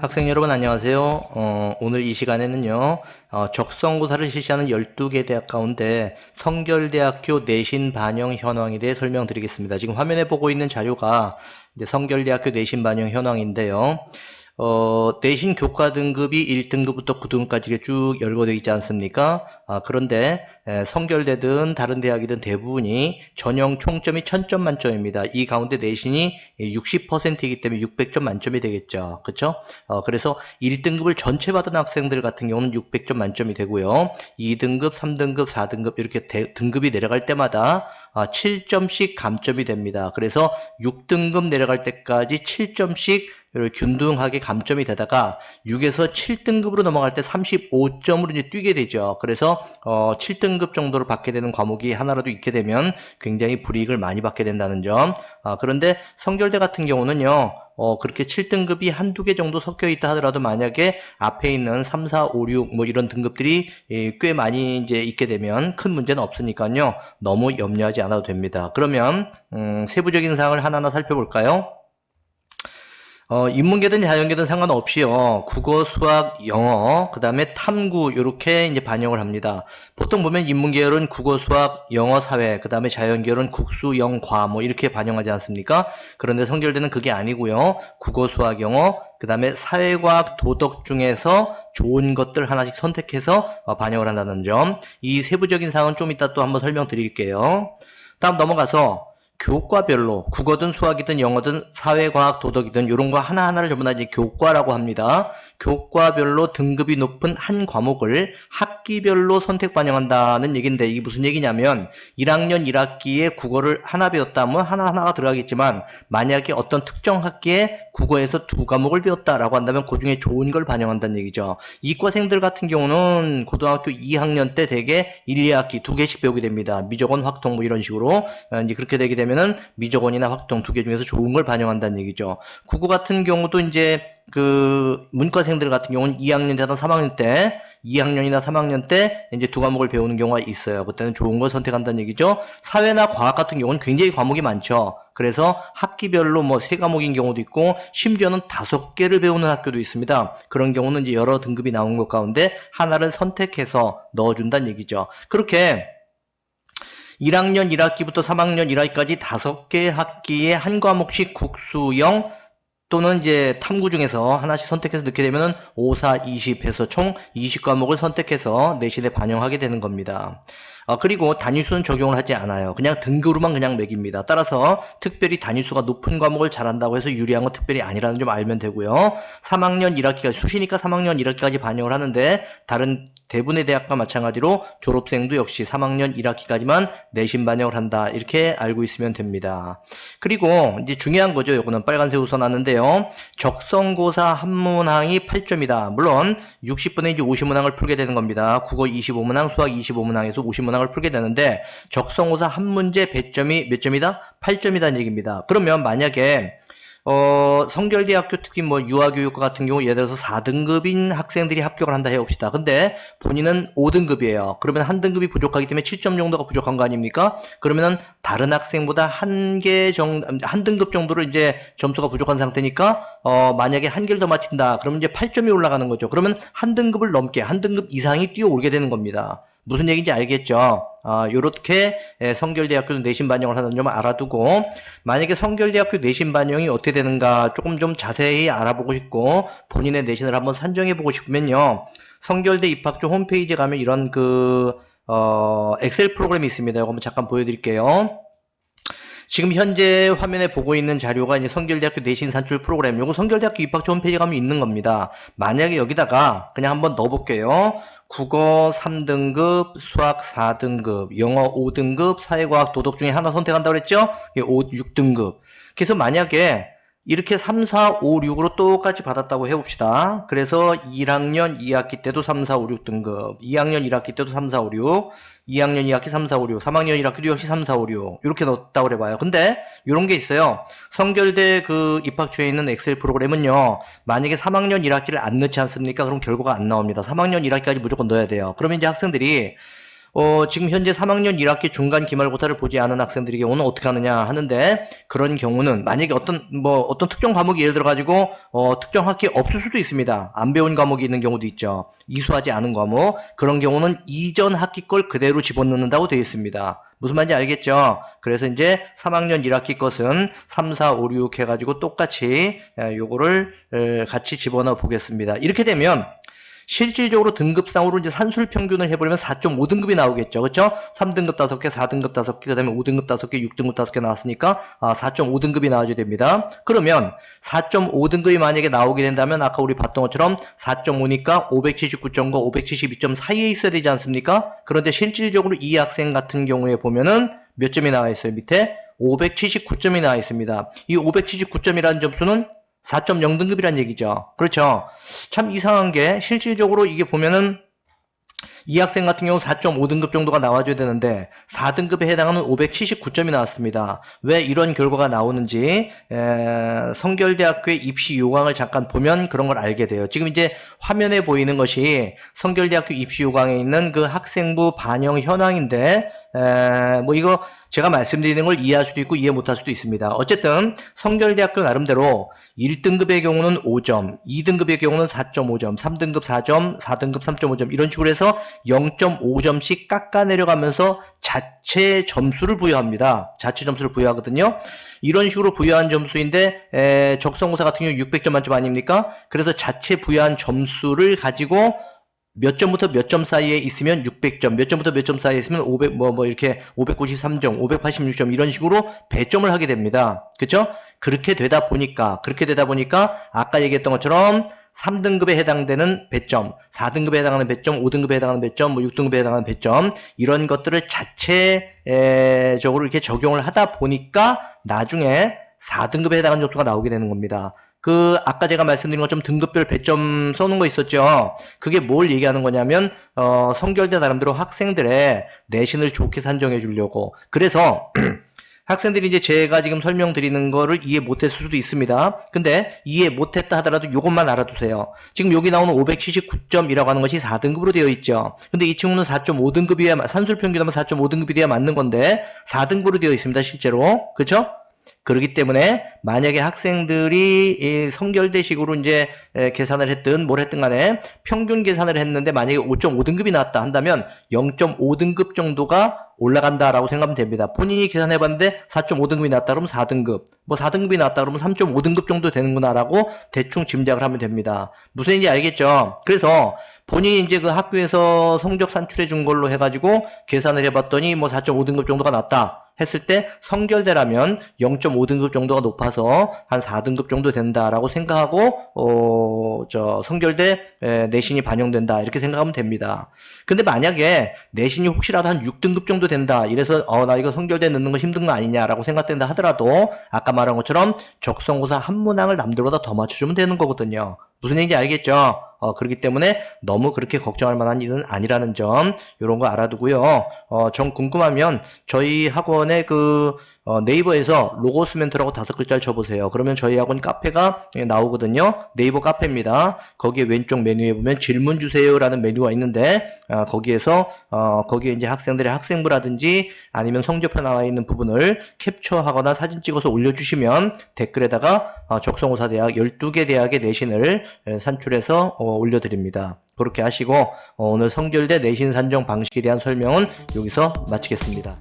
학생 여러분 안녕하세요. 오늘 이 시간에는요, 적성고사를 실시하는 12개 대학 가운데 성결대학교 내신 반영 현황에 대해 설명드리겠습니다. 지금 화면에 보고 있는 자료가 이제 성결대학교 내신 반영 현황인데요. 내신 교과 등급이 1등급부터 9등급까지 쭉 열거되어 있지 않습니까? 그런데 성결대든 다른 대학이든 대부분이 전형 총점이 1000점 만점입니다. 이 가운데 내신이 60%이기 때문에 600점 만점이 되겠죠. 그렇죠? 그래서 1등급을 전체 받은 학생들 같은 경우는 600점 만점이 되고요. 2등급, 3등급, 4등급 이렇게 등급이 내려갈 때마다 7점씩 감점이 됩니다. 그래서 6등급 내려갈 때까지 7점씩 균등하게 감점이 되다가 6에서 7등급으로 넘어갈 때 35점으로 이제 뛰게 되죠. 그래서 7등급 정도를 받게 되는 과목이 하나라도 있게 되면 굉장히 불이익을 많이 받게 된다는 점. 그런데 성결대 같은 경우는요. 그렇게 7등급이 한두 개 정도 섞여 있다 하더라도 만약에 앞에 있는 3, 4, 5, 6 뭐 이런 등급들이 꽤 많이 이제 있게 되면 큰 문제는 없으니까요. 너무 염려하지 않아도 됩니다. 그러면 세부적인 사항을 하나하나 살펴볼까요? 인문계든 자연계든 상관없이요. 국어, 수학, 영어, 그 다음에 탐구 이렇게 이제 반영을 합니다. 보통 보면 인문계열은 국어, 수학, 영어, 사회, 그 다음에 자연계열은 국수, 영, 과 뭐 이렇게 반영하지 않습니까? 그런데 성결대는 그게 아니고요. 국어, 수학, 영어, 그 다음에 사회과학, 도덕 중에서 좋은 것들 하나씩 선택해서 반영을 한다는 점. 이 세부적인 사항은 좀 이따 또 한번 설명드릴게요. 다음 넘어가서 교과별로 국어든 수학이든 영어든 사회과학 도덕이든 이런 거 하나하나를 전부 다 이제 교과라고 합니다. 교과별로 등급이 높은 한 과목을 학기별로 선택 반영한다는 얘기인데 이게 무슨 얘기냐면 1학년 1학기에 국어를 하나 배웠다면 하나하나가 들어가겠지만 만약에 어떤 특정 학기에 국어에서 두 과목을 배웠다라고 한다면 그 중에 좋은 걸 반영한다는 얘기죠. 이과생들 같은 경우는 고등학교 2학년 때 대개 1, 2학기 두 개씩 배우게 됩니다. 미적원, 확통 뭐 이런 식으로 이제 그렇게 되게 되면은 미적원이나 확통 두 개 중에서 좋은 걸 반영한다는 얘기죠. 국어 같은 경우도 이제 그 문과생들 같은 경우는 2학년 되던 3학년 때 2학년이나 3학년 때 이제 두 과목을 배우는 경우가 있어요. 그때는 좋은 걸 선택한다는 얘기죠. 사회나 과학 같은 경우는 굉장히 과목이 많죠. 그래서 학기별로 뭐 3과목인 경우도 있고 심지어는 5개를 배우는 학교도 있습니다. 그런 경우는 이제 여러 등급이 나온 것 가운데 하나를 선택해서 넣어준다는 얘기죠. 그렇게 1학년 1학기부터 3학년 1학기까지 5개 학기에 한 과목씩 국수형 또는 이제 탐구 중에서 하나씩 선택해서 넣게 되면은 5, 4, 20 해서 총 20과목을 선택해서 내신에 반영하게 되는 겁니다. 그리고 단위수는 적용을 하지 않아요. 그냥 등급으로만 그냥 매깁니다. 따라서 특별히 단위수가 높은 과목을 잘한다고 해서 유리한 건 특별히 아니라는 점 알면 되고요. 3학년 1학기까지 수시니까 3학년 1학기까지 반영을 하는데 다른 대부분의 대학과 마찬가지로 졸업생도 역시 3학년 1학기까지만 내신 반영을 한다. 이렇게 알고 있으면 됩니다. 그리고 이제 중요한 거죠. 요거는 빨간색으로 써놨는데요. 적성고사 한 문항이 8점이다. 물론 60분의 이제 50문항을 풀게 되는 겁니다. 국어 25문항, 수학 25문항에서 50문항을 풀게 되는데 적성고사 한 문제 배점이 몇 점이다? 8점이다는 얘기입니다. 그러면 만약에 성결대학교 특히 뭐 유아교육과 같은 경우 예를 들어서 4등급인 학생들이 합격을 한다 해봅시다. 근데 본인은 5등급이에요. 그러면 한 등급이 부족하기 때문에 7점 정도가 부족한 거 아닙니까? 그러면은 다른 학생보다 한 등급 정도를 이제 점수가 부족한 상태니까 만약에 한 개를 더 맞힌다. 그러면 이제 8점이 올라가는 거죠. 그러면 한 등급을 넘게 한 등급 이상이 뛰어오르게 되는 겁니다. 무슨 얘기인지 알겠죠? 요렇게 성결대학교 내신 반영을 하는 점을 알아두고 만약에 성결대학교 내신 반영이 어떻게 되는가 조금 좀 자세히 알아보고 싶고 본인의 내신을 한번 산정해보고 싶으면요. 성결대 입학처 홈페이지에 가면 이런 엑셀 프로그램이 있습니다. 이거 한번 잠깐 보여드릴게요. 지금 현재 화면에 보고 있는 자료가 이제 성결대학교 내신 산출 프로그램, 요거 성결대학교 입학처 홈페이지에 가면 있는 겁니다. 만약에 여기다가 그냥 한번 넣어볼게요. 국어 3등급, 수학 4등급, 영어 5등급, 사회과학 도덕 중에 하나 선택한다고 그랬죠? 6등급. 그래서 만약에 이렇게 3, 4, 5, 6으로 똑같이 받았다고 해봅시다. 그래서 1학년 2학기 때도 3, 4, 5, 6등급, 2학년 1학기 때도 3, 4, 5, 6, 2학년 2학기 3, 4, 5, 6, 3학년 1학기도 역시 3, 4, 5, 6 이렇게 넣었다고 해봐요. 근데 이런 게 있어요. 성결대 그 입학처에 있는 엑셀 프로그램은요. 만약에 3학년 1학기를 안 넣지 않습니까? 그럼 결과가 안 나옵니다. 3학년 1학기까지 무조건 넣어야 돼요. 그러면 이제 학생들이 지금 현재 3학년 1학기 중간 기말고사를 보지 않은 학생들의 경우는 어떻게 하느냐 하는데, 그런 경우는 만약에 어떤 특정 과목이 예를 들어 가지고 특정 학기에 없을 수도 있습니다. 안 배운 과목이 있는 경우도 있죠. 이수하지 않은 과목. 그런 경우는 이전 학기 걸 그대로 집어넣는다고 되어 있습니다. 무슨 말인지 알겠죠? 그래서 이제 3학년 1학기 것은 3, 4, 5, 6 해가지고 똑같이 요거를 같이 집어넣어 보겠습니다. 이렇게 되면 실질적으로 등급상으로 이제 산술 평균을 해버리면 4.5등급이 나오겠죠. 그렇죠? 3등급 5개, 4등급 5개, 그 다음에 5등급 5개, 6등급 5개 나왔으니까 4.5등급이 나와줘야 됩니다. 그러면 4.5등급이 만약에 나오게 된다면 아까 우리 봤던 것처럼 4.5니까 579점과 572점 사이에 있어야 되지 않습니까? 그런데 실질적으로 이 학생 같은 경우에 보면은 몇 점이 나와 있어요? 밑에 579점이 나와 있습니다. 이 579점이라는 점수는 4.0등급이란 얘기죠. 그렇죠. 참 이상한 게 실질적으로 이게 보면은 이 학생 같은 경우 4.5등급 정도가 나와줘야 되는데 4등급에 해당하는 579점이 나왔습니다. 왜 이런 결과가 나오는지 성결대학교의 입시 요강을 잠깐 보면 그런 걸 알게 돼요. 지금 이제 화면에 보이는 것이 성결대학교 입시 요강에 있는 그 학생부 반영 현황인데 뭐 이거 제가 말씀드리는 걸 이해할 수도 있고 이해 못할 수도 있습니다. 어쨌든 성결대학교 나름대로 1등급의 경우는 5점, 2등급의 경우는 4.5점, 3등급 4점, 4등급 3.5점 이런 식으로 해서 0.5점씩 깎아내려가면서 자체 점수를 부여합니다. 자체 점수를 부여하거든요. 이런 식으로 부여한 점수인데 적성고사 같은 경우 600점 만점 아닙니까? 그래서 자체 부여한 점수를 가지고 몇 점부터 몇 점 사이에 있으면 600점, 몇 점부터 몇 점 사이에 있으면 500, 이렇게 593점, 586점 이런 식으로 배점을 하게 됩니다. 그쵸? 그렇게 되다 보니까 아까 얘기했던 것처럼 3등급에 해당되는 배점, 4등급에 해당하는 배점, 5등급에 해당하는 배점, 6등급에 해당하는 배점 이런 것들을 자체적으로 이렇게 적용을 하다 보니까 나중에 4등급에 해당하는 점수가 나오게 되는 겁니다. 아까 제가 말씀드린 것처럼 등급별 배점 써놓은 거 있었죠? 그게 뭘 얘기하는 거냐면, 성결대 나름대로 학생들의 내신을 좋게 산정해 주려고. 그래서, 학생들이 이제 제가 지금 설명드리는 거를 이해 못했을 수도 있습니다. 근데 이해 못했다 하더라도 이것만 알아두세요. 지금 여기 나오는 579점이라고 하는 것이 4등급으로 되어 있죠. 근데 이 친구는 4.5등급이야, 산술평균하면 4.5등급이 돼야 맞는 건데, 4등급으로 되어 있습니다, 실제로. 그쵸? 그렇기 때문에 만약에 학생들이 성결대식으로 이제 계산을 했든 뭘 했든 간에 평균 계산을 했는데 만약에 5.5등급이 나왔다 한다면 0.5등급 정도가 올라간다라고 생각하면 됩니다. 본인이 계산해 봤는데 4.5등급이 나왔다 그러면 4등급, 4등급이 나왔다 그러면 3.5등급 정도 되는구나 라고 대충 짐작을 하면 됩니다. 무슨 얘기인지 알겠죠? 그래서 본인이 이제 그 학교에서 성적 산출해 준 걸로 해가지고 계산을 해봤더니 4.5등급 정도가 났다 했을 때 성결대라면 0.5등급 정도가 높아서 한 4등급 정도 된다라고 생각하고 성결대 내신이 반영된다 이렇게 생각하면 됩니다. 근데 만약에 내신이 혹시라도 한 6등급 정도 된다 이래서 나 이거 성결대 넣는 거 힘든 거 아니냐라고 생각된다 하더라도 아까 말한 것처럼 적성고사 한 문항을 남들보다 더 맞춰주면 되는 거거든요. 무슨 얘기인지 알겠죠? 그렇기 때문에 너무 그렇게 걱정할 만한 일은 아니라는 점, 요런 거 알아두고요. 좀 궁금하면 저희 학원의 네이버에서 로고스 멘토라고 5글자를 쳐보세요. 그러면 저희 학원 카페가 나오거든요. 네이버 카페입니다. 거기에 왼쪽 메뉴에 보면 질문 주세요라는 메뉴가 있는데, 거기에 이제 학생들의 학생부라든지 아니면 성적표 나와 있는 부분을 캡처하거나 사진 찍어서 올려주시면 댓글에다가 적성고사 대학 12개 대학의 내신을 산출해서 올려드립니다. 그렇게 하시고 오늘 성결대 내신 산정 방식에 대한 설명은 여기서 마치겠습니다.